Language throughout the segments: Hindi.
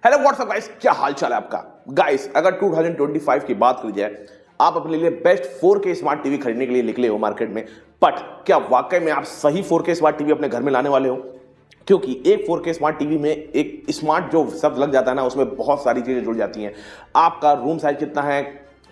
हेलो व्हाट्सअप गाइस, क्या हाल चाल है आपका। गाइस अगर 2025 की बात करी जाए, आप अपने लिए बेस्ट 4K स्मार्ट टीवी खरीदने के लिए निकले हो मार्केट में, बट क्या वाकई में आप सही 4K स्मार्ट टीवी अपने घर में लाने वाले हो? क्योंकि एक 4K स्मार्ट टीवी में एक स्मार्ट जो शब्द लग जाता है ना, उसमें बहुत सारी चीजें जुड़ जाती हैं। आपका रूम साइज कितना है,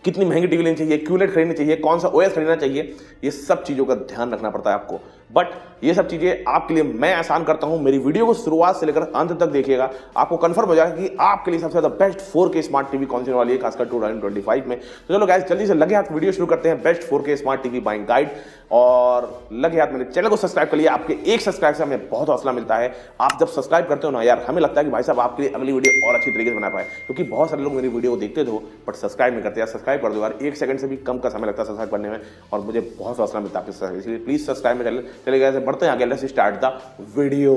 कितनी महंगी टीवी लेनी चाहिए, क्यूलेट खरीदनी चाहिए, कौन सा ओएस खरीदना चाहिए, ये सब चीजों का ध्यान रखना पड़ता है आपको। बट ये सब चीजें आपके लिए मैं आसान करता हूं। मेरी वीडियो को शुरुआत से लेकर अंत तक देखिएगा, आपको कंफर्म हो जाएगा कि आपके लिए सबसे ज्यादा बेस्ट 4K स्मार्ट टीवी कौन सी होने वाली है, खासकर 2025 में। तो चलो गाइस, जल्दी से लगे हाथ वीडियो शुरू करते हैं, best 4K smart TV buying guide. और लगे हाथ मेरे चैनल को सब्सक्राइब कर लिया, आपके एक सब्सक्राइब से हमें बहुत हौसला मिलता है। आप जब सब्सक्राइब करते हो ना यार, हमें लगता है कि भाई साहब आपके लिए अगली वीडियो और अच्छी तरीके से बना पाए, क्योंकि बहुत सारे लोग मेरी वीडियो को देखते थे बट सब्सक्राइब नहीं करते। यार सब्सक्राइब कर दो यार, 1 सेकंड से भी कम का समय लगता है सब्सक्राइब करने में, और मुझे बहुत हौसला मिलता है आपके साथ। इसलिए प्लीज सब्सक्राइब में चले गए, बढ़ते हैं आगे। Let's start the video.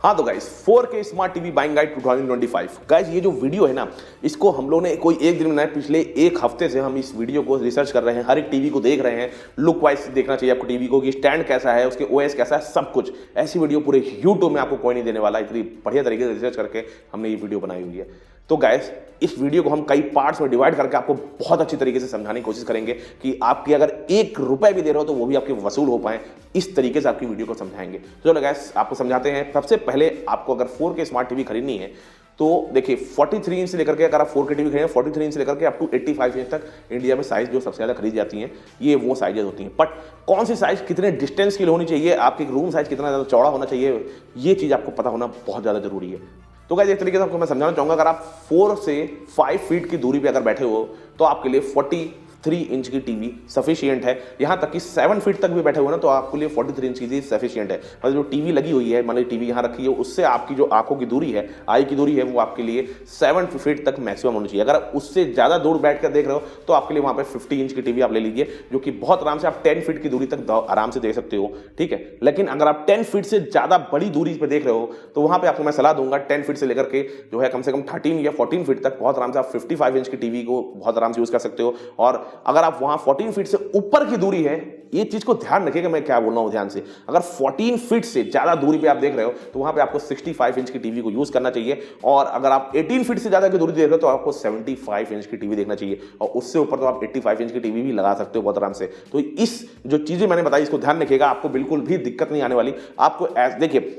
हाँ तो guys, 4K smart TV buying guide 2025। Guys ये जो वीडियो है ना, इसको हम लोगों ने कोई एक दिन में बनाया, पिछले एक हफ्ते से हम इस वीडियो को रिसर्च कर रहे हैं, हर एक टीवी को देख रहे हैं। लुक वाइज देखना चाहिए आपको टीवी को, कि स्टैंड कैसा है, उसके ओएस कैसा है, सब कुछ। ऐसी वीडियो पूरे यूट्यूब में आपको कोई नहीं देने वाला। इतनी बढ़िया तरीके से रिसर्च करके हमने ये वीडियो बनाई हुई है। तो गाइस इस वीडियो को हम कई पार्ट्स में डिवाइड करके आपको बहुत अच्छी तरीके से समझाने की कोशिश करेंगे कि आपकी अगर 1 रुपए भी दे रहे हो तो वो भी आपके वसूल हो पाए, इस तरीके से आपकी वीडियो को समझाएंगे। तो चलो गाइस आपको समझाते हैं। सबसे पहले आपको अगर 4K स्मार्ट टीवी खरीदनी है तो देखिए 43 इंच से लेकर के, अगर आप 4K टीवी खरीदें 43 इंच से लेकर के अप टू 85 इंच तक इंडिया में साइज जो सबसे ज़्यादा खरीदी जाती हैं, ये वो साइजेस होती हैं। बट कौन सी साइज कितने डिस्टेंस की होनी चाहिए, आपके रूम साइज कितना ज़्यादा चौड़ा होना चाहिए, ये चीज़ आपको पता होना बहुत ज़्यादा जरूरी है। तो गाइस एक तरीके से आपको मैं समझाना चाहूँगा, अगर आप 4 से 5 फीट की दूरी पे अगर बैठे हो तो आपके लिए 43 इंच की टीवी सफिशिएंट है। यहाँ तक कि 7 फीट तक भी बैठे हुए ना तो आपके लिए 43 इंच की सफिशिएंट है। मतलब जो टीवी लगी हुई है, मान लीजिए टीवी यहाँ रखी है, उससे आपकी जो आंखों की दूरी है, आई की दूरी है, वो आपके लिए 7 फीट तक मैक्सिमम होनी चाहिए। अगर आप उससे ज़्यादा दूर बैठ कर देख रहे हो तो आपके लिए वहाँ पे 50 इंच की टीवी आप ले लीजिए, जो कि बहुत आराम से आप 10 फीट की दूरी तक आराम से देख सकते हो, ठीक है। लेकिन अगर आप 10 फीट से ज़्यादा बड़ी दूरी पर देख रहे हो तो वहाँ पर आपको मैं सलाह दूंगा 10 फीट से लेकर के जो है कम से कम 13 या 14 फीट तक बहुत आराम से आप 55 इंच की टीवी को बहुत आराम से यूज़ कर सकते हो। और अगर आप वहाँ 14 फीट से ऊपर की दूरी है, ये चीज को ध्यान रखिएगा मैं क्या बोल रहा हूं ध्यान से। अगर 14 फीट से ज्यादा दूरी पे आप देख रहे हो तो वहां पे आपको 65 इंच की टीवी को यूज करना चाहिए। और अगर आप 18 फीट से ज्यादा की दूरी देख रहे हो तो आपको 75 इंच की टीवी देखना चाहिए, और उससे ऊपर तो आप 85 इंच की टीवी भी लगा सकते हो बहुत आराम से। तो इस जो चीजें मैंने बताई इसको ध्यान रखिएगा, आपको बिल्कुल भी दिक्कत नहीं आने वाली। आपको देखिए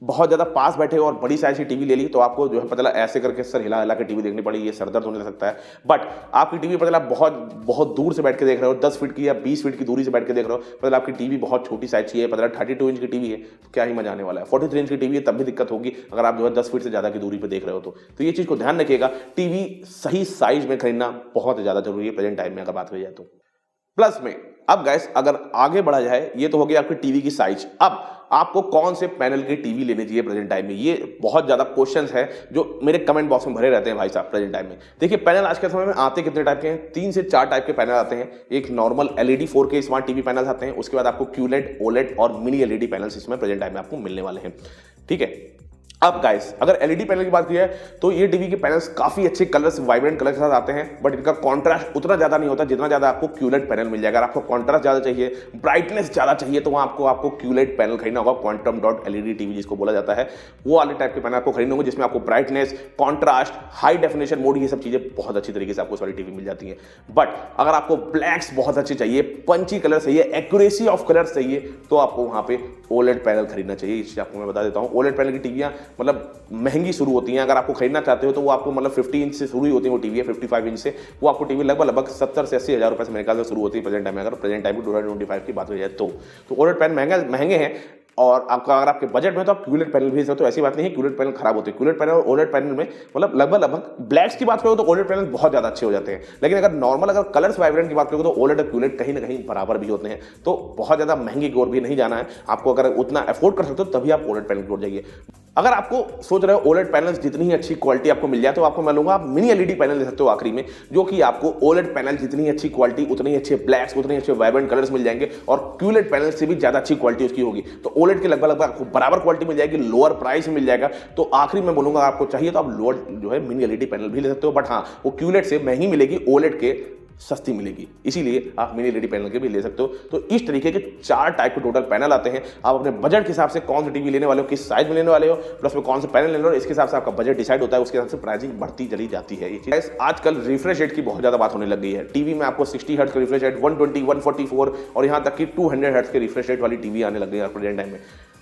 बहुत ज्यादा पास बैठे हो और बड़ी साइज की टीवी ले ली तो आपको जो है पता चला ऐसे करके सर हिला हिला के टीवी देखनी पड़ी, ये सर दर्द होने लग सकता है। बट आपकी टीवी पता चला बहुत बहुत दूर से बैठ के देख रहे हो, 10 फीट की या 20 फीट की दूरी से बैठ के देख रहे हो, पता चला आपकी टीवी बहुत छोटी साइज की है, पता चला 32 इंच की टीवी है, तो क्या ही मजा आने वाला है। 43 इंच की टीवी है तब भी दिक्कत होगी अगर आप जो है 10 फीट से ज्यादा की दूरी पर देख रहे हो तो ये चीज को ध्यान रखिएगा। टीवी सही साइज में खरीदना बहुत ज्यादा जरूरी है प्रेजेंट टाइम में अगर बात करी जाए तो। प्लस में अब गाइस अगर आगे बढ़ा जाए, ये तो हो गया आपकी टीवी की साइज। अब आपको कौन से पैनल की टीवी लेनी चाहिए प्रेजेंट टाइम में, ये बहुत ज्यादा क्वेश्चंस हैं जो मेरे कमेंट बॉक्स में भरे रहते हैं भाई साहब प्रेजेंट टाइम में। देखिए पैनल आज के समय में आते कितने टाइप के हैं, 3 से 4 टाइप के पैनल आते हैं। एक normal LED 4K smart TV panel आते हैं, उसके बाद आपको क्यूलेट, ओलेड और मिनी एलईडी पैनल्स इसमें प्रेजेंट टाइम में आपको मिलने वाले हैं, ठीक है। अब गाइस अगर एलईडी पैनल की बात की है तो ये टीवी के पैनल्स काफी अच्छे कलर्स, वाइब्रेंट कलर के साथ आते हैं, बट इनका कॉन्ट्रास्ट उतना ज्यादा नहीं होता जितना ज्यादा आपको क्यूलेट पैनल मिल जाएगा। अगर आपको कॉन्ट्रास्ट ज्यादा चाहिए, ब्राइटनेस ज्यादा चाहिए, तो वहां आपको क्यूलेट पैनल खरीदना होगा। क्वांटम डॉट एलईडी टीवी जिसको बोला जाता है, वो वाले टाइप के पैनल आपको खरीदना होंगे, जिसमें आपको brightness, contrast, high definition mode, ये सब चीजें बहुत अच्छी तरीके से आपको सारी टीवी मिल जाती है। बट अगर आपको ब्लैक्स बहुत अच्छे चाहिए, पंची कलर चाहिए, एक्यूरेसी ऑफ कलर चाहिए, तो आपको वहां पे ओलेड पैनल खरीदना चाहिए। इससे आपको मैं बता देता हूं, ओलेड पैनल की टीवियां मतलब महंगी शुरू होती हैं। अगर आपको खरीदना चाहते हो तो वो आपको मतलब 50 इंच से शुरू ही होती है वो टीवी है, 55 इंच से वो आपको टीवी लगभग 70 से 80 हज़ार रुपए से मेरे ख्याल से शुरू होती है प्रेजेंट टाइम में। अगर प्रेजेंट टाइम में 2025 की बात हो जाए तो ओलेड पैनल महंगे हैं। और आपका अगर आपके बजट में तो आप क्यूलेट पैनल भी सकते हो, ऐसी बात नहीं है क्यूलेट पैनल खराब होते हैं। क्यूलेट पैनल और ओलेड पैनल में मतलब लगभग ब्लैक्स की बात करो तो ओलेड पैनल बहुत ज्यादा अच्छे हो जाते हैं, लेकिन अगर नॉर्मल अगर कलर्स वाइब्रेंट की बात करो तो ओलेड और क्यूलेट कहीं ना कहीं बराबर भी होते हैं। तो बहुत ज्यादा महंगी की ओर भी नहीं जाना है आपको, अगर उतना अफोर्ड कर सकते हो तभी आप ओलेड पैनल की ओर जाइए। अगर आपको सोच रहे हो ओलेड पैनल्स जितनी ही अच्छी क्वालिटी आपको मिल जाए तो आपको मैं लूंगा आप मिनी एलईडी पैनल ले सकते हो आखिरी में, जो कि आपको ओलेड पैनल जितनी अच्छी क्वालिटी, उतने ही अच्छे ब्लैक्स, उतने अच्छे वाइब्रेंट कलर्स मिल जाएंगे, और क्यूलेट पैनल से भी ज्यादा अच्छी क्वालिटी उसकी होगी। तो ओलेड के लगभग आपको बराबर क्वालिटी मिल जाएगी, लोअर प्राइस में मिल जाएगा। तो आखिरी में बोलूंगा आपको चाहिए तो आप लोअर जो है मिनी एलईडी पैनल भी ले सकते हो, बट हाँ वो क्यूलेट से महंगी मिलेगी ओलेड के सस्ती मिलेगी। इसीलिए आप मिनी एलईडी पैनल के भी ले सकते हो। तो इस तरीके के 4 टाइप के टोटल पैनल आते हैं। आप अपने बजट के हिसाब से कौन सा टीवी लेने वाले हो, किस साइज में लेने वाले हो, प्लस में कौन सा पैनल लेने वाले हो, इसके हिसाब से आपका बजट डिसाइड होता है, उसके हिसाब से प्राइसिंग बढ़ती चली जाती है। ये चीज आजकल रिफ्रेश रेट की बहुत ज्यादा बात होने लग गई है। टीवी में आपको 60 हर्ट्ज का रिफ्रेश रेट, 120, 144 और यहां तक कि 200 हर्ट्ज के रिफ्रेश रेट वाली टीवी आने लग गई है प्रेजेंट टाइम में।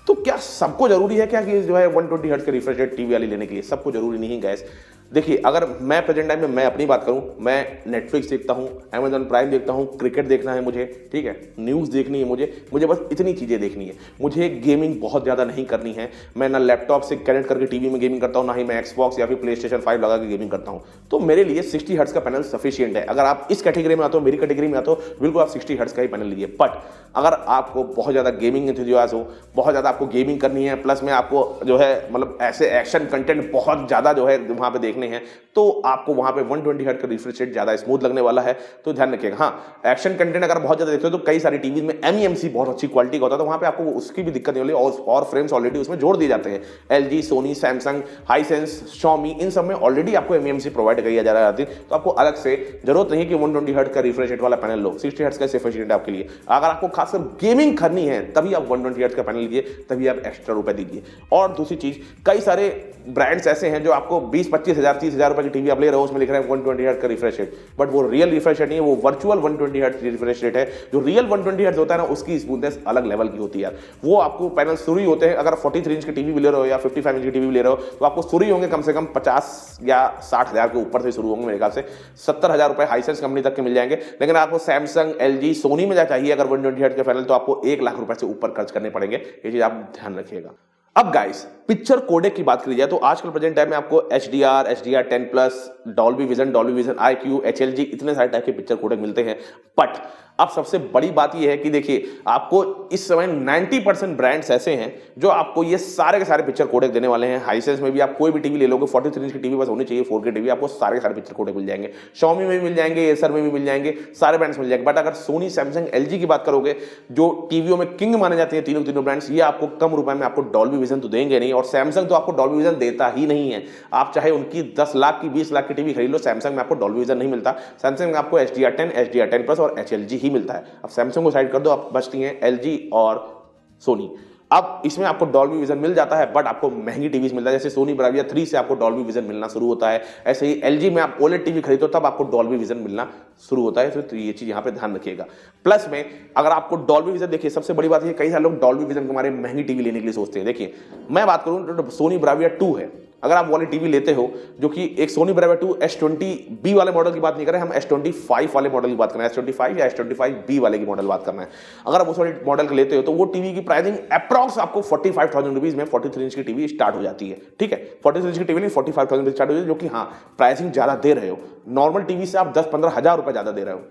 तो क्या सबको जरूरी है क्या कि जो है 120 हर्ट्ज के रिफ्रेश रेट टीवी वाली लेने के लिए? सबको जरूरी नहीं है गैस। देखिए, अगर मैं प्रेजेंट टाइम में मैं अपनी बात करूं, मैं नेटफ्लिक्स देखता हूं, अमेजॉन प्राइम देखता हूं, क्रिकेट देखना है मुझे, ठीक है, न्यूज़ देखनी है मुझे बस इतनी चीज़ें देखनी है। मुझे गेमिंग बहुत ज़्यादा नहीं करनी है। मैं ना लैपटॉप से कनेक्ट करके टीवी में गेमिंग करता हूँ, ना ही मैं एक्सबॉक्स या फिर प्ले स्टेशन 5 लगा के गेमिंग करता हूँ। तो मेरे लिए 60 हर्ट्ज का पैनल सफिशियंट है। अगर आप इस कैटेगरी में आते हो, मेरी कैटेगरी में आते हो, बिल्कुल आप 60 हर्ट्ज का ही पैनल लीजिए। बट अगर आपको बहुत ज़्यादा गेमिंग एंथुसियास्ट हो, बहुत ज़्यादा आपको गेमिंग करनी है, प्लस में आपको जो है मतलब ऐसे एक्शन कंटेंट बहुत ज़्यादा जो है वहाँ पे देखने हैं, तो आपको वहाँ पे 120 हर्ट्ज का रिफ्रेश रेट ज़्यादा स्मूथ लगने वाला है। तो ध्यान रखिएगा। हाँ, एक्शन कंटेंट अगर बहुत ज़्यादा देखते हो तो कई सारी टीवी में MEMC बहुत अच्छी क्वालिटी का होता है, तो वहाँ पे आपको उसकी भी दिक्कत नहीं होगी और फ्रेम्स ऑलरेडी उसमें जोड़ दिए जाते हैं। LG, Sony, Samsung, Hisense, Xiaomi, इन सब में ऑलरेडी आपको MEMC प्रोवाइड किया जा रहा है। तो आपको अलग से जरूरत नहीं कि 120 हर्ट्ज का रिफ्रेश रेट वाला पैनल लो। 60 हर्ट्ज का सफिशिएंट है आपके लिए। अगर आपको खासकर गेमिंग करनी है तभी आप 120 हर्ट्ज का पैनल लीजिए, तभी आप एक्स्ट्रा रुपए दीजिए। और दूसरी चीज, कई सारे ब्रांड्स ऐसे हैं जो आपको 20-25 हज़ार 30 हज़ार रुपए की टीवी आप ले रहे हो, उसमें लिख रहे हैं 120 हर्ट्ज का रिफ्रेश रेट, बट वो रियल रिफ्रेश रेट नहीं है, वो वर्चुअल 120 हर्ट्ज रिफ्रेश रेट है। जो रियल 120 हर्ट्ज होता है ना, उसकी स्मूथनेस अलग लेवल की होती है। वो आपको पैनल शुरू ही होते हैं, अगर 43 इंच की टीवी भी ले रहे हो या 55 इंच की टीवी भी ले रहे हो, तो आपको शुरू ही होंगे कम से कम 50 या 60 हज़ार के ऊपर से शुरू होंगे। मेरे ख्याल से 70 हज़ार रुपए हाइसेंस कंपनी तक के मिल जाएंगे। लेकिन आपको सैमसंग, LG, सोनी में चाहिए अगर 120 हर्ट्ज के पैनल, तो आपको 1 लाख रुपए से ऊपर खर्च करने पड़ेंगे। ये चीज आप ध्यान रखिएगा। अब गाइस, पिक्चर कोडेक की बात करी जाए तो आजकल प्रेजेंट टाइम में आपको HDR, HDR10+, Dolby vision IQ, HLG, इतने सारे टाइप के पिक्चर कोडेक मिलते हैं। बट अब सबसे बड़ी बात यह है कि देखिए, आपको इस समय 90% ब्रांड्स ऐसे हैं जो आपको ये सारे के सारे पिक्चर कोडेक देने वाले हैं। हाइसेंस में भी आप कोई भी टीवी ले लोगे, 43 इंच की टीवी बस होनी चाहिए, 4K टीवी, आपको सारे के सारे पिक्चर कोडेक मिल जाएंगे। Xiaomi में भी मिल जाएंगे, एसर में भी मिल जाएंगे, सारे ब्रांड्स मिल जाएंगे। बट अगर सोनी, सैमसंग, LG की बात करोगे, जो टीवियों में किंग माने जाते हैं तीनों ब्रांड्स, ये आपको कम रुपए में आपको डॉल्बी विजन तो देंगे नहीं। और सैमसंग तो आपको डॉल्बी विजन देता ही नहीं है। आप चाहे उनकी 10 लाख की 20 लाख की टीवी खरीद लो, सैमसंग में आपको डॉल्बी विजन नहीं मिलता। सैमसंग में आपको HDR10, HDR10+ और HLG ही मिलता है। अब सैमसंग को साइड कर दो, आप बचती हैं LG और सोनी। अब इसमें आपको डॉल्बी विजन मिल जाता है, बट आपको महंगी टीवीज मिलता है। जैसे सोनी ब्राविया 3 से आपको डॉल्बी विजन मिलना शुरू होता है, ऐसे ही LG में आप OLED टीवी खरीदो तब आपको डॉल्बी विजन मिलना शुरू होता है। तो ये चीज यहाँ पे ध्यान रखिएगा। प्लस में अगर आपको डॉल्बी विजन, देखिए सबसे बड़ी बात है, कई सारे लोग डॉल्बी विजन के मारे महंगी टीवी लेने के लिए सोचते हैं। देखिए, मैं बात करूं तो सोनी ब्राविया 2 है, अगर आप वाली टीवी लेते हो, जो कि एक सोनी ब्राविया 2 S20B वाले मॉडल की बात नहीं कर रहे, हम S25 वाले मॉडल की बात कर रहे हैं। S25 या S25B वाले की मॉडल बात करना है। अगर आप उस वाले मॉडल के लेते हो तो वो टीवी की प्राइसिंग अप्रॉक्स आपको 45,000 रुपीज में 43 इंच की टीवी स्टार्ट हो जाती है। ठीक है, 43 इंच की टीवी नहीं, 45,000 रुपीज स्टार्ट हो जाती है, जो कि हाँ प्राइसिंग ज्यादा दे रहे हो। नॉर्मल टीवी से आप 10-15 हज़ार रुपए ज्यादा दे रहे हो,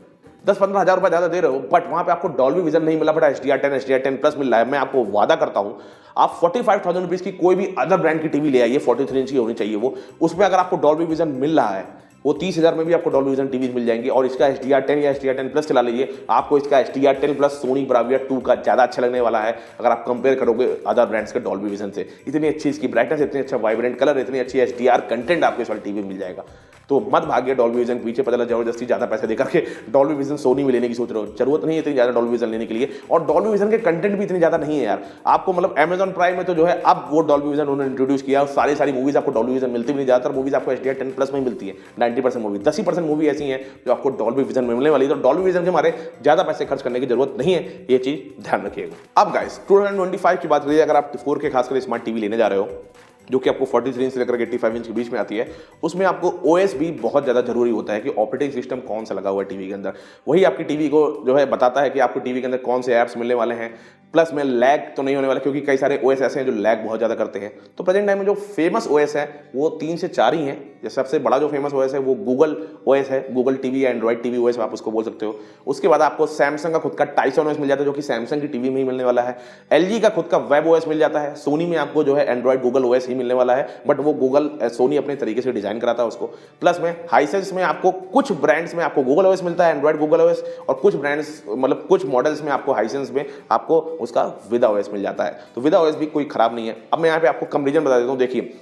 10-15 हज़ार रुपए ज्यादा दे रहे हो, बट वहां पे आपको डॉल्बी विजन नहीं मिला, बट HDR10, HDR10+ मिल रहा है। मैं आपको वादा करता हूं, आप 45,000 रुपीज की कोई भी अदर ब्रांड की टीवी ले आइए, 43 इंच की होनी चाहिए वो, उसमें अगर आपको डॉल्बी विजन मिल रहा है, वो 30,000 में भी आपको डॉल्बी विजन टीवी मिल जाएंगी। और इसका HDR10 या HDR10+ चला लीजिए, आपको इसका HDR10+ सोनी ब्राविया 2 का ज्यादा अच्छा लगने वाला है अगर आप कंपेयर करोगे अदर ब्रांड्स के डॉल्बी विजन से। इतनी अच्छी इसकी ब्राइटनेस, इतनी अच्छा वाइब्रेंट कलर, इतनी अच्छी HDR कंटेंट आपको इस वाली टीवी में मिल जाएगा। तो मत भागिए डॉल्बी विजन के पीछे, पता जबरदस्ती ज्यादा पैसे देकर के डॉल्बी विजन सोनी में लेने की सोच रहे हो। जरूरत नहीं है इतनी ज्यादा डॉल्बी विजन लेने के लिए, और डॉल्बी विजन के कंटेंट भी इतने ज्यादा नहीं है यार। आपको मतलब अमेजॉन प्राइम में तो जो है अब वो डॉल्बी विजन उन्होंने इंट्रोड्यूस किया, सारी मूवीज आपको डॉल्बी विजन मिलती भी नहीं। ज्यादातर मूवीज आपको HDR10+ में मिलती है। 90% मूवी, 10% मूवी ऐसी है जो आपको डॉल्बी विजन में मिलने वाली है। तो डॉल्बी विजन के मारे ज्यादा पैसे खर्च करने की जरूरत नहीं है, ये चीज ध्यान रखिएगा। अब गाइस, 2025 की बात करिए, अगर आप 4K खासकर स्मार्ट टीवी लेने जा रहे हो, जो कि आपको 43 इंच से लेकर 85 इंच के बीच में आती है, उसमें आपको OS भी बहुत ज़्यादा जरूरी होता है कि ऑपरेटिंग सिस्टम कौन सा लगा हुआ है टीवी के अंदर। वही आपकी टीवी को जो है बताता है कि आपको टीवी के अंदर कौन से ऐप्स मिलने वाले हैं। प्लस में लैग तो नहीं होने वाला, क्योंकि कई सारे OS ऐसे हैं जो लैग बहुत ज़्यादा करते हैं। तो प्रेजेंट टाइम में जो फेमस OS है वो 3 से 4 ही हैं। जैसे सबसे बड़ा जो फेमस OS है वो गूगल OS है, गूगल टीवी या एंड्रॉइड टीवी OS आप उसको बोल सकते हो। उसके बाद आपको सैमसंग का खुद का टाइसन OS मिल जाता है, जो कि सैमसंग की टीवी में ही मिलने वाला है। LG का खुद का वेब OS मिल जाता है। सोनी में आपको जो है एंड्रॉइड गूगल OS ही मिलने वाला है, बट वो गूगल सोनी अपने तरीके से डिजाइन कराता है उसको। प्लस में हाइसेंस में आपको कुछ ब्रांड्स में आपको गूगल OS मिलता है, एंड्रॉइड गूगल OS, और कुछ ब्रांड्स मतलब कुछ मॉडल्स में आपको हाइसेंस में आपको उसका विदा OS मिल जाता है। तो विदा OS भी कोई खराब नहीं है। अब मैं यहाँ पे आपको कंपैरिजन बता देता हूँ। देखिए,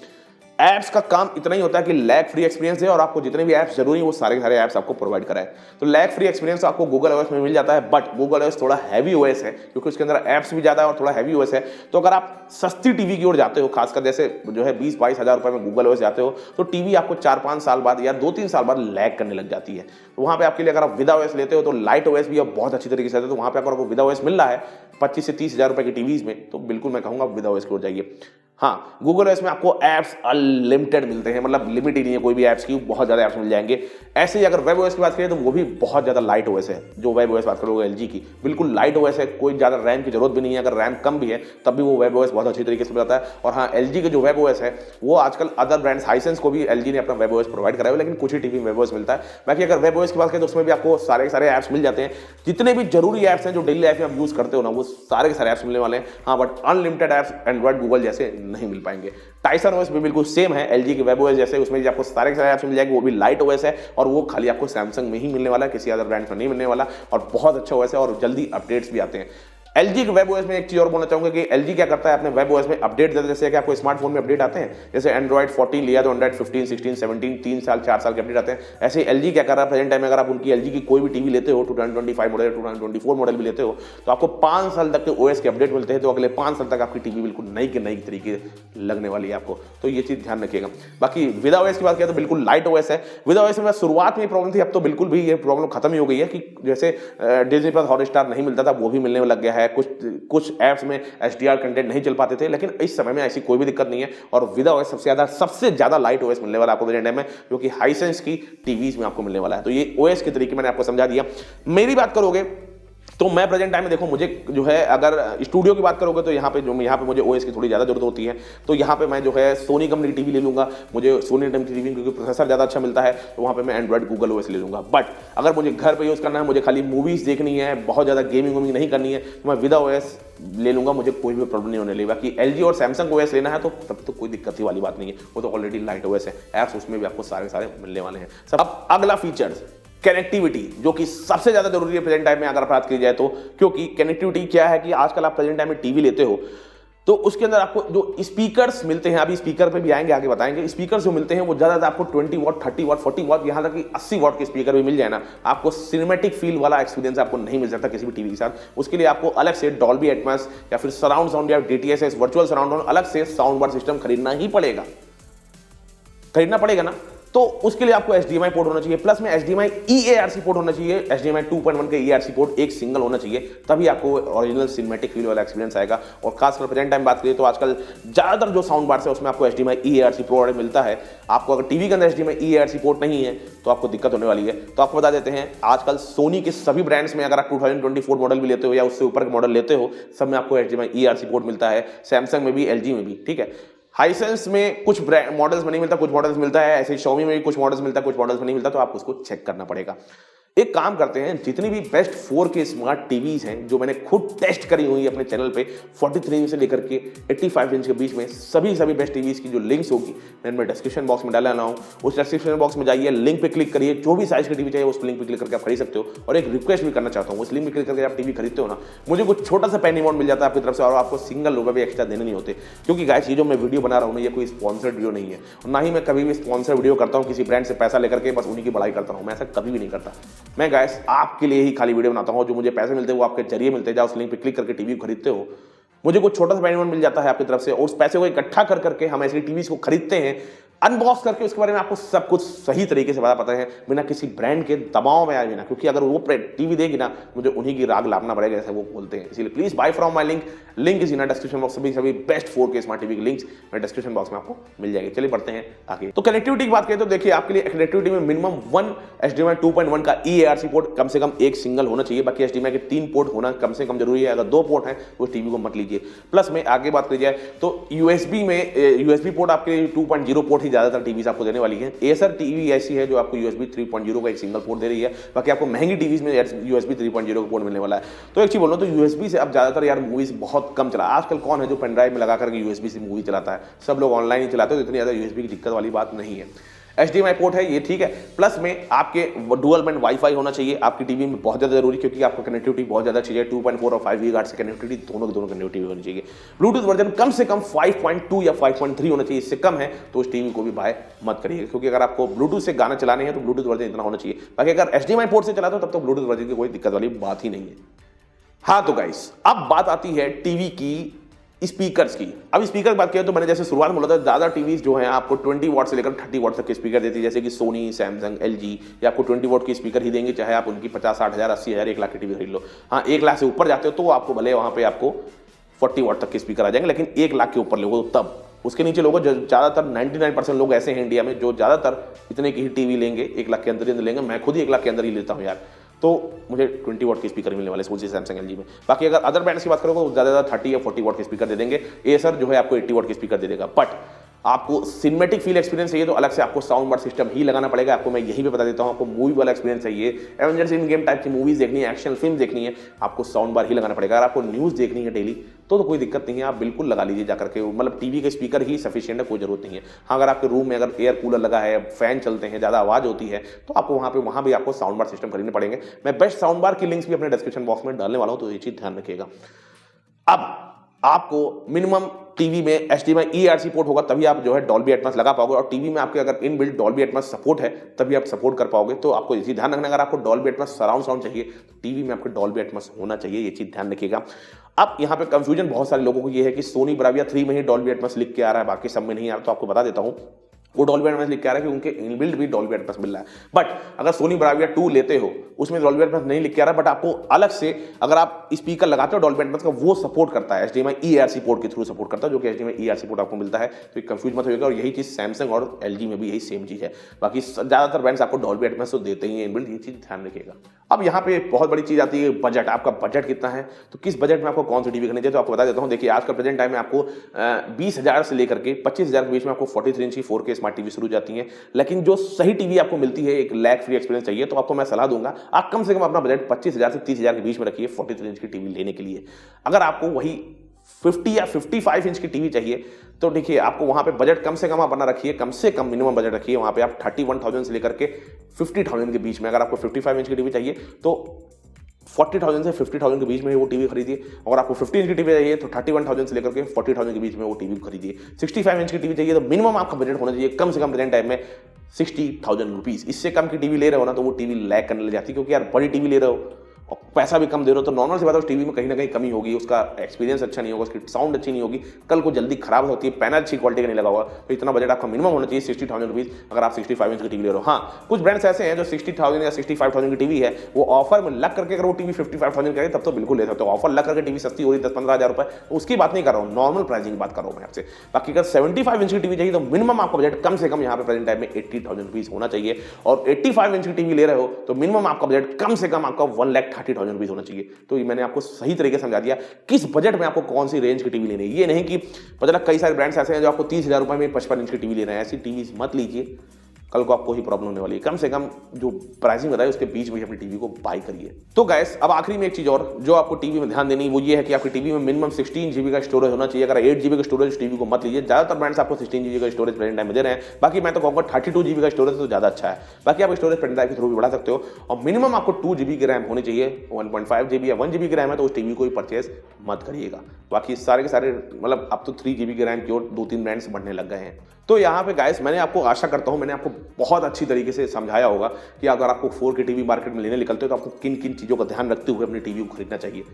ऐप्स का काम इतना ही होता है कि लैग फ्री एक्सपीरियंस है और आपको जितने भी ऐप्स जरूरी है वो सारे सारे ऐप्स आपको प्रोवाइड कराए। तो लैग फ्री एक्सपीरियंस आपको गूगल ओएस में मिल जाता है, बट गूगल ओएस थोड़ा हैवी ओएस है क्योंकि उसके अंदर ऐप्स भी ज्यादा है और थोड़ा हैवी ओएस है। तो अगर आप सस्ती टीवी की ओर जाते हो, खासकर जैसे जो है 20-22 हज़ार रुपए में गूगल ओएस जाते हो, तो टीवी आपको 4-5 साल बाद या 2-3 साल बाद लैग करने लग जाती है। तो वहां पे आपके लिए अगर आप विदा ओएस लेते हो तो लाइट ओएस भी अब बहुत अच्छी तरीके से आता है। तो वहां पे अगर आपको विदा ओएस मिल रहा है 25 से 30 हज़ार रुपए की टीवीज में, तो बिल्कुल मैं कहूंगा विदा ओएस की ओर जाइए। हाँ, गूगल ओएस में आपको ऐप्स अनलिमिटेड मिलते हैं, मतलब लिमिट ही नहीं है कोई भी ऐप्स की, बहुत ज़्यादा ऐप्स मिल जाएंगे। ऐसे ही अगर वेब ओएस की बात करें तो वो भी बहुत ज़्यादा लाइट ओएस है। जो वेब ओएस बात करोगे एलजी की, बिल्कुल लाइट ओएस है, कोई ज़्यादा रैम की जरूरत भी नहीं है। अगर रैम कम भी है तब भी वो वेब ओएस बहुत अच्छी तरीके से मिलता है। और हाँ, एलजी के जो वेब ओएस है वो आजकल अदर ब्रांड्स, हाइसेंस को भी एलजी ने अपना वेब ओएस प्रोवाइड कराया है, लेकिन कुछ ही टीवी में वेब ओएस मिलता है। बाकी अगर वेब ओएस की बात करें तो उसमें भी आपको सारे के सारे ऐप्स मिल जाते हैं। जितने भी जरूरी ऐप्स हैं जो डेली लाइफ में आप यूज करते हो ना, वो सारे के सारे ऐप्स मिलने वाले हैं। हाँ, but unlimited apps Android Google जैसे नहीं मिल पाएंगे। टाइसन ओएस भी बिल्कुल सेम है एलजी के वेब ओएस जैसे, उसमें आपको सारे के सारे ऐप्स मिल जाएंगे। वो भी लाइट ओएस है और वो खाली आपको सैमसंग में ही मिलने वाला है, किसी अदर ब्रांड में नहीं मिलने वाला, और बहुत अच्छा ओएस है और जल्दी अपडेट्स भी आते हैं। एलजी के वेब ओएस में एक चीज और बोलना चाहूंगा कि एलजी क्या करता है अपने वेब ओएस में अपडेट देता है। जैसे कि आपको स्मार्टफोन में अपडेट आते हैं, जैसे एंड्रॉइड 14 लिया तो एंड्रॉइड 15, 16, 17 3 साल 4 साल के अपडेट आते हैं। ऐसे एलजी क्या कर रहा है प्रेजेंट टाइम में, अगर आप उनकी एलजी की कोई भी टीवी लेते हो 2025 मॉडल, 2024 मॉडल भी लेते हो, तो आपको 5 साल तक के ओएस के अपडेट मिलते हैं। तो अगले 5 साल तक आपकी टीवी बिल्कुल नई के नई तरीके लगने वाली है आपको, तो ये चीज ध्यान रखिएगा। बाकी विदा ओएस की बात करें तो बिल्कुल लाइट ओएस है। विदा ओएस में शुरुआत में प्रॉब्लम थी, अब तो बिल्कुल भी ये प्रॉब्लम खत्म ही हो गई है कि जैसे डिज्नी प्लस हॉटस्टार नहीं मिलता था वो भी मिलने लग गया है। कुछ ऐप्स में एचडीआर कंटेंट नहीं चल पाते थे, लेकिन इस समय में ऐसी कोई भी दिक्कत नहीं है। और विदा ओएस सबसे ज्यादा लाइट ओएस मिलने वाला आपको प्रेजेंट टाइम में, जो कि हाइसेंस की टीवीज में आपको मिलने वाला है। तो ये ओएस के तरीके मैंने आपको समझा दिया। मेरी बात करोगे तो मैं प्रेजेंट टाइम में देखो, मुझे जो है अगर स्टूडियो की बात करोगे तो यहाँ पे मुझे ओएस की थोड़ी ज़्यादा जरूरत होती है। तो यहाँ पे मैं जो है सोनी कंपनी की टीवी ले लूँगा, मुझे सोनी कंपनी की टीवी क्योंकि प्रोसेसर ज़्यादा अच्छा मिलता है, तो वहाँ पे मैं एंड्रॉइड गूगल ओएस ले लूँगा। बट अगर मुझे घर पे यूज़ करना है, मुझे खाली मूवीज़ देखनी है, बहुत ज़्यादा गेमिंग नहीं करनी है, तो मैं विदा ओएस ले लूँगा, मुझे कोई भी प्रॉब्लम नहीं होने लगी। बाकी एलजी और सैमसंग ओएस लेना है तो तब तो कोई दिक्कत ही वाली बात नहीं है, वो तो ऑलरेडी लाइट ओएस है। ऐप्स उसमें भी आपको सारे मिलने वाले हैं सब। अब अगला फीचर्स कनेक्टिविटी, जो कि सबसे ज्यादा जरूरी है प्रेजेंट टाइम में अगर बात की जाए तो। क्योंकि कनेक्टिविटी क्या है कि आजकल आप प्रेजेंट टाइम में टीवी लेते हो तो उसके अंदर आपको जो स्पीकर्स मिलते हैं, अभी स्पीकर पे भी आएंगे, आगे बताएंगे, स्पीकर जो मिलते हैं वो ज्यादा आपको 20 वॉट, 30 वॉट, 40 वॉट, यहां तक कि 80 वॉट के स्पीकर भी मिल जाए ना, आपको सिनेमैटिक फील वाला एक्सपीरियंस आपको नहीं मिल सकता किसी भी टीवी के साथ। उसके लिए आपको अलग से डॉल्बी एटमॉस या फिर सराउंड साउंड या डीटीएसएस वर्चुअल सराउंड साउंड अलग से साउंड बार सिस्टम खरीदना पड़ेगा ना। तो उसके लिए आपको HDMI पोर्ट होना चाहिए, प्लस में HDMI eARC पोर्ट होना चाहिए। HDMI 2.1 के eARC पोर्ट एक सिंगल होना चाहिए, तभी आपको ओरिजिनल सिनेमैटिक फील वाला एक्सपीरियंस आएगा। और खासकर प्रेजेंट टाइम बात करें तो आजकल ज्यादातर जो साउंड बार्स है उसमें आपको HDMI eARC पोर्ट मिलता है। आपको अगर टीवी के अंदर HDMI eARC पोर्ट नहीं है तो आपको दिक्कत होने वाली है। तो आपको बता देते हैं, आजकल सोनी के सभी ब्रांड्स में अगर आप 2024 मॉडल भी लेते हो या उससे ऊपर के मॉडल लेते हो, सब में आपको HDMI eARC पोर्ट मिलता है, सैमसंग में भी, एलजी में भी, ठीक है। हाइसेंस में कुछ मॉडल्स में नहीं मिलता, कुछ मॉडल्स मिलता है, ऐसे Xiaomi में भी कुछ मॉडल्स मिलता है, कुछ मॉडल्स में नहीं मिलता, तो आपको उसको चेक करना पड़ेगा। एक काम करते हैं, जितनी भी बेस्ट 4K स्मार्ट टीवीज हैं जो मैंने खुद टेस्ट करी हुई है अपने चैनल पे, 43 इंच से लेकर के 85 इंच के बीच में सभी बेस्ट टीवीज की जो लिंक्स होगी मैं डिस्क्रिप्शन बॉक्स में डाला हूं। उस डिस्क्रिप्शन बॉक्स में जाइए, लिंक पे क्लिक करिए, जो भी साइज की टीवी चाहिए उस लिंक पे क्लिक करके आप खरीद सकते हो। और एक रिक्वेस्ट भी करना चाहता हूँ, उस लिंक पे क्लिक करके आप टीवी खरीदते हो ना, मुझे कुछ छोटा सा पेनी अमाउंट मिल जाता है आपकी तरफ से, और आपको सिंगल रुपये भी एक्स्ट्रा देने नहीं होते। क्योंकि गाइस, ये जो मैं वीडियो बना रहा हूँ ये कोई स्पॉन्सर्ड वीडियो नहीं है, और ना ही मैं कभी भी स्पॉन्सर वीडियो करता हूँ किसी ब्रांड से पैसा लेकर के बस उन्हीं की बड़ाई करता हूँ। मैं ऐसा कभी भी नहीं करता। मैं गाइस आपके लिए ही खाली वीडियो बनाता हूं, जो मुझे पैसे मिलते हैं वो आपके जरिए मिलते हैं। जाओ उस लिंक पे क्लिक करके टीवी खरीदते हो, मुझे कुछ छोटा सा पेमेंट मिल जाता है आपकी तरफ से, और उस पैसे को इकट्ठा कर करके हम ऐसी टीवीज को खरीदते हैं, अनबॉक्स करके उसके बारे में आपको सब कुछ सही तरीके से पता है, बिना किसी ब्रांड के दबाव में आए बिना। क्योंकि अगर वो टीवी देगी ना, मुझे उन्हीं की राग लापना पड़ेगा, जैसे वो बोलते हैं। इसलिए please buy from my link is in description box. सभी बेस्ट 4K स्मार्ट टीवी की लिंक्स मैं डिस्क्रिप्शन बॉक्स में आपको मिल जाएगी। चलिए बढ़ते हैं आगे। तो कनेक्टिविटी की बात करें तो देखिए, आपके लिए कनेक्टिविटी में मिनिमम 1 HDMI 2.1 का eARC पोर्ट कम से कम एक सिंगल होना चाहिए। बाकी HDMI के 3 पोर्ट होना कम से कम जरूरी है। अगर 2 पोर्ट हैं तो टीवी को मत लीजिए। प्लस में आगे बात की जाए तो USB पोर्ट आपके 2.0 पोर्ट ही ज्यादातर टीवी आपको देने वाली है। एसर टीवी ऐसी है जो आपको USB 3.0 का एक सिंगल पोर्ट दे रही है। बाकी आपको महंगी टीवीज में USB 3.0 का पोर्ट मिलने वाला है। तो एक चीज बोलो तो USB से अब ज्यादातर यार मूवीज बहुत कम चला। आजकल कौन है जो पेन ड्राइव में लगा करके USB से मूवी चलाता है? सब लोग ऑनलाइन ही चलाते हो, तो इतनी ज्यादा USB की दिक्कत वाली बात नहीं है। HDMI पोर्ट है ये ठीक है, प्लस में आपके डुअल बैंड वाईफाई होना चाहिए आपकी टीवी में, बहुत ज़्यादा जरूरी, क्योंकि आपको कनेक्टिविटी बहुत ज़्यादा चाहिए, 2.4 और 5 गीगाहर्ट्ज़ से कनेक्टिविटी, दोनों कनेक्टिविटी होनी चाहिए। ब्लूटूथ वर्जन कम से कम 5.2 या 5.3 होना चाहिए, इससे कम है तो उस टीवी को भी बाय मत करिए, क्योंकि अगर आपको ब्लूटूथ से गाना चलाने हैं तो ब्लूटूथ वर्जन इतना होना चाहिए। बाकी अगर HDMI पोर्ट से चलाते हो तब तो ब्लूटूथ वर्जन की कोई दिक्कत वाली बात ही नहीं है। हाँ तो गाइस, अब बात आती है टीवी की स्पीकर्स की। अब स्पीकर की बात करें तो मैंने जैसे शुरुआत में बोला था, ज़्यादा टीवीज जो हैं आपको 20 वॉट से लेकर 30 वॉट तक के स्पीकर देती है, जैसे कि सोनी, सैमसंग, LG, ये आपको 20 वॉट की स्पीकर ही देंगे, चाहे आप उनकी 50, 60 हज़ार, 80 हज़ार, 1 लाख की टीवी खरीद लो। हाँ 1 लाख से ऊपर जाते हो तो आपको भले वहाँ पे आपको 40 वॉट तक के स्पीकर आ जाएंगे, लेकिन 1 लाख के ऊपर लोगों तब, उसके नीचे लोगों ज़्यादातर 99% लोग ऐसे हैं इंडिया में जो ज़्यादातर इतने की ही टीवी लेंगे, 1 लाख के अंदर ही लेंगे। मैं खुद ही 1 लाख के अंदर ही लेता हूँ यार, तो मुझे 20 वॉट के स्पीकर मिलने वाले सोनी, सैमसंग, LG में। बाकी अगर अदर ब्रांड्स की बात करो तो ज़्यादा 30 या 40 वॉट के स्पीकर दे देंगे। एसर जो है आपको 80 वॉट के स्पीकर दे देगा। बट आपको सिनेमैटिक फील एक्सपीरियंस चाहिए तो अलग से आपको साउंड बार सिस्टम ही लगाना पड़ेगा। आपको मैं यही पे बता देता हूँ, आपको मूवी वाला एक्सपीरियंस चाहिए, एवेंजर्स इन गेम टाइप की मूवीज देखनी है, एक्शन फिल्म देखनी है, आपको साउंड बार ही लगाना पड़ेगा। अगर आपको न्यूज़ देखनी है डेली तो कोई दिक्कत नहीं है, आप बिल्कुल लगा लीजिए जाकर के, मतलब टीवी के स्पीकर ही सफिशिएंट है, कोई जरूरत नहीं है। हाँ अगर आपके रूम में अगर एयर कूलर लगा है, फैन चलते हैं, ज़्यादा आवाज़ होती है तो आपको वहाँ भी आपको साउंड बार सिस्टम खरीदने पड़ेंगे। मैं बेस्ट साउंड बार की लिंक्स भी अपने डिस्क्रिप्शन बॉक्स में डालने वाला हूँ, तो ये चीज़ ध्यान रखिएगा। अब आपको मिनिमम टीवी में HDMI ERC पोर्ट होगा तभी आप जो है डॉल्बी एटमॉस लगा पाओगे, और टीवी में आपके अगर इनबिल्ट डॉल्बी एटमॉस सपोर्ट है तभी आप सपोर्ट कर पाओगे। तो आपको ये चीज़ ध्यान रखना, अगर आपको डॉल्बी एटमॉस सराउंड साउंड चाहिए तो टीवी में आपको डॉल्बी एटमॉस होना चाहिए, ये चीज़ ध्यान रखिएगा। अब यहाँ पे कंफ्यूजन बहुत सारे लोगों को ये है कि सोनी ब्राविया 3 में ही डॉल्बी एटमॉस लिख के आ रहा है, बाकी सब में नहीं आ रहा। तो आपको बता देता हूँ, वो डॉल्बी एटमॉस लिख के आ रहा है कि उनके इनबिल्ट भी डॉल्बी एटमॉस मिल रहा है। बट अगर सोनी ब्राविया 2 लेते हो उसमें डॉल्बी एटमॉस नहीं लिख के आ रहा है, बट आपको अलग से अगर आप स्पीकर लगाते हो डॉल्बी एटमॉस का, वो सपोर्ट करता है, HDMI ERC पोर्ट के थ्रू सपोर्ट करता है, जो कि HDMI ERC पोर्ट आपको मिलता है। तो कंफ्यूज मत होइएगा, और यही चीज़ सैमसंग और LG में भी यही सेम चीज़ है। बाकी ज़्यादातर ब्रांड्स आपको डॉल्बी एटमॉस तो देते ही हैं इनबिल्ट, ये चीज़ ध्यान रखिएगा। अब यहाँ पे बहुत बड़ी चीज़ आती है बजट, आपका बजट कितना है, तो किस बजट में आपको कौन सी टीवी खरीदनी चाहिए। तो आपको बता देता हूँ, देखिए आज का प्रेजेंट टाइम में आपको 20,000 से लेकर के 25,000 के बीच में आपको 43 इंच की 4K स्मार्ट टीवी शुरू जाती है। लेकिन जो सही टीवी आपको मिलती है, एक लैग फ्री एक्सपीरियंस चाहिए, तो आपको मैं सलाह दूंगा आप कम से कम अपना बजट 25,000 से 30,000 के बीच में रखिए 43 इंच की टीवी लेने के लिए। अगर आपको वही 50 या 55 इंच की टीवी चाहिए तो देखिए आपको वहां पे बजट कम से कम आप बना रखिए, कम से कम मिनिमम बजट रखिए वहां पे आप 31,000 से लेकर के 50,000 के बीच में। अगर आपको 55 इंच की टीवी चाहिए तो 40,000 से 50,000 के बीच में वो टीवी खरीदिए। अगर आपको 50 इंच की टीवी चाहिए तो 31,000 से लेकर के 40,000 के बीच में वो टीवी खरीदिए। 65 इंच की टीवी चाहिए तो मिनिमम आपका बजट होना चाहिए कम से कम प्रेजेंट टाइम में 60,000 रुपीज़। इससे कम की टीवी ले रहे हो ना तो वो टीवी लैग करने लग जाती है, क्योंकि यार बड़ी टीवी ले रहे हो और पैसा भी कम दे रहे हो तो नॉर्मल सी बात है उस टीवी में कहीं ना कहीं कमी होगी, उसका एक्सपीरियंस अच्छा नहीं होगा, उसकी साउंड अच्छी नहीं होगी, कल को जल्दी खराब होती है, पैनल अच्छी क्वालिटी का नहीं लगा हुआ। तो इतना बजट आपका मिनिमम होना चाहिए 60,000 रुपीज़ अगर आप 65 इंच की टीवी ले रहे हो। हाँ कुछ ब्रांड्स ऐसे हैं जो 60,000 या 65,000 की टीवी है, वो ऑफर में लग करके अगर वो टीवी 55,000 करे तब तो बिल्कुल ले सकते हो। ऑफर लग करके टीवी सस्ती हो रही 10-15 हज़ार रुपये, तो उसकी बात नहीं कर रहा हूँ, नॉर्मल प्राइसिंग की बात कर रहा हूँ मैं आपसे। बाकी अगर 75 इंच की टीवी चाहिए तो मिनिमम आपका बजट कम से कम यहाँ पे प्रेजेंट टाइम में 80,000 रुपीज़ होना चाहिए, और 85 इंच की टीवी ले रहे हो तो मिनिमम आपका बजट कम से कम आपका 1,30,000 रुपीज़ होना चाहिए। तो ये मैंने आपको सही तरीके से समझा दिया किस बजट में आपको कौन सी रेंज की टीवी लेनी है। ये नहीं कि मतलब कई सारे ब्रांड्स ऐसे हैं जो आपको 30,000 रुपए में 55 इंच की टीवी ले रहे हैं, ऐसी टीवी मत लीजिए, कल को आपको ही प्रॉब्लम होने वाली है। कम से कम जो प्राइसिंग बताई उसके बीच में अपनी टीवी को बाय करिए। तो गाइस अब आखिरी में एक चीज और जो आपको टीवी में ध्यान देनी है वो ये है कि आपकी टीवी में मिनिमम 16 GB का स्टोरेज होना चाहिए। अगर 8 GB का स्टोरेज टीवी को मत लीजिए, ज्यादातर ब्रांड्स आपको 16 GB का स्टोरेज प्रेजेंट टाइम में दे रहे हैं। बाकी मैं तो कहूँगा 32 GB का स्टोरेज तो ज्यादा अच्छा है। बाकी आप स्टोरेज पेन ड्राइव के थ्रू भी बढ़ा सकते हो, और मिनिमम आपको 2 GB की रैम होनी चाहिए। 1.5 GB या 1 GB की रैम है तो उस टीवी को परचेज मत करिएगा। बाकी सारे के सारे मतलब अब तो 3 GB की रैम की और 2-3 ब्रांड्स बढ़ने लग गए हैं। तो यहाँ पे गाइस मैंने आपको आशा करता हूँ मैंने आपको बहुत अच्छी तरीके से समझाया होगा कि अगर आपको 4K टीवी मार्केट में लेने निकलते हो तो आपको किन किन चीज़ों का ध्यान रखते हुए अपनी टीवी को खरीदना चाहिए।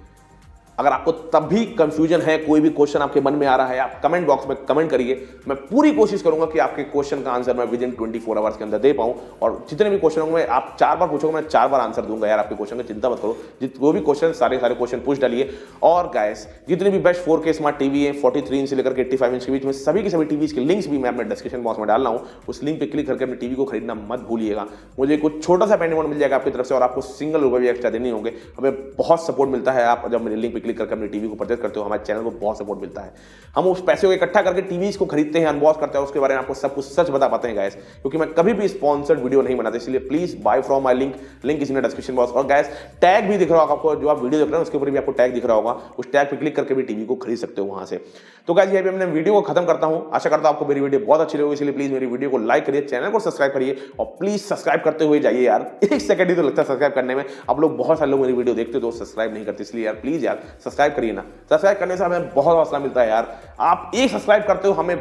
अगर आपको तब भी कंफ्यूजन है, कोई भी क्वेश्चन आपके मन में आ रहा है, आप कमेंट बॉक्स में कमेंट करिए। मैं पूरी कोशिश करूंगा कि आपके क्वेश्चन का आंसर मैं विदिन 24 आवर्स के अंदर दे पाऊं, और जितने भी क्वेश्चन होंगे आप 4 बार पूछोगे मैं 4 बार आंसर दूंगा यार आपके क्वेश्चन का, चिंता मत करो। वो भी क्वेश्चन सारे क्वेश्चन पूछ डालिए। और गाइस जितने भी बेस्ट 4K स्मार्ट टीवी है 43 इंच से लेकर 85 इंच के बीच में सभी की सभी टीवीज के लिंक्स भी मैं अपने डिस्क्रिप्शन बॉक्स में डाल रहा हूँ, उस लिंक पर क्लिक करके अपनी टीवी को खरीदना मत भूलिएगा। मुझे कुछ छोटा सा पेमेंट मिल जाएगा आपकी तरफ से और आपको सिंगल रुपये भी एक्स्ट्रा देने होंगे। हमें बहुत सपोर्ट मिलता है आप जब मेरे लिंक पर क्लिक करके अपनी टीवी को परचेज करते हो, हमारे चैनल को बहुत सपोर्ट मिलता है। हम उस पैसे को इकट्ठा करके टीवीज को खरीदते हैं, अनबॉक्स करते हैं, उसके बारे में आपको सब कुछ सच बता पाते हैं गाइस, क्योंकि मैं कभी भी स्पॉन्सर्ड वीडियो नहीं बनाता। इसलिए please buy from my link is in the description box. और गाइस टैग भी दिख रहा होगा आपको, जो आप वीडियो देख रहे हैं उसके ऊपर भी आपको टैग दिख रहा होगा, उस टैग पे क्लिक करके भी टीवी को खरीद सकते हो वहां से। तो गाइस यहीं पे मैं वीडियो को खत्म करता हूं। आशा करता हूं आपको मेरी वीडियो बहुत अच्छी लगी, इसलिए प्लीज मेरी वीडियो को लाइक करिए, चैनल को सब्सक्राइब करिए और प्लीज सब्सक्राइब करते हुए जाइए यार, 1 सेकंड ही तो लगता है सब्सक्राइब करने में। आप लोग बहुत सारे लोग मेरी वीडियो देखते हो तो सब्सक्राइब नहीं करते, इसलिए यार प्लीज यार सब्सक्राइब करिए ना। सब्सक्राइब करने से हमें बहुत हौसला मिलता है यार। आप एक सब्सक्राइब करते हो, हमें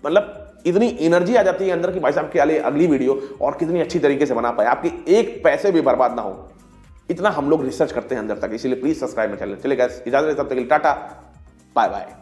मतलब इतनी एनर्जी आ जाती है अंदर की भाई साहब के लिए अगली वीडियो और कितनी अच्छी तरीके से बना पाए, आपकी एक पैसे भी बर्बाद ना हो, इतना हम लोग रिसर्च करते हैं अंदर तक। इसीलिए प्लीज सब्सक्राइब में चलें। चलिए गाइस इजाजत, तब तक के लिए टाटा बाय बाय।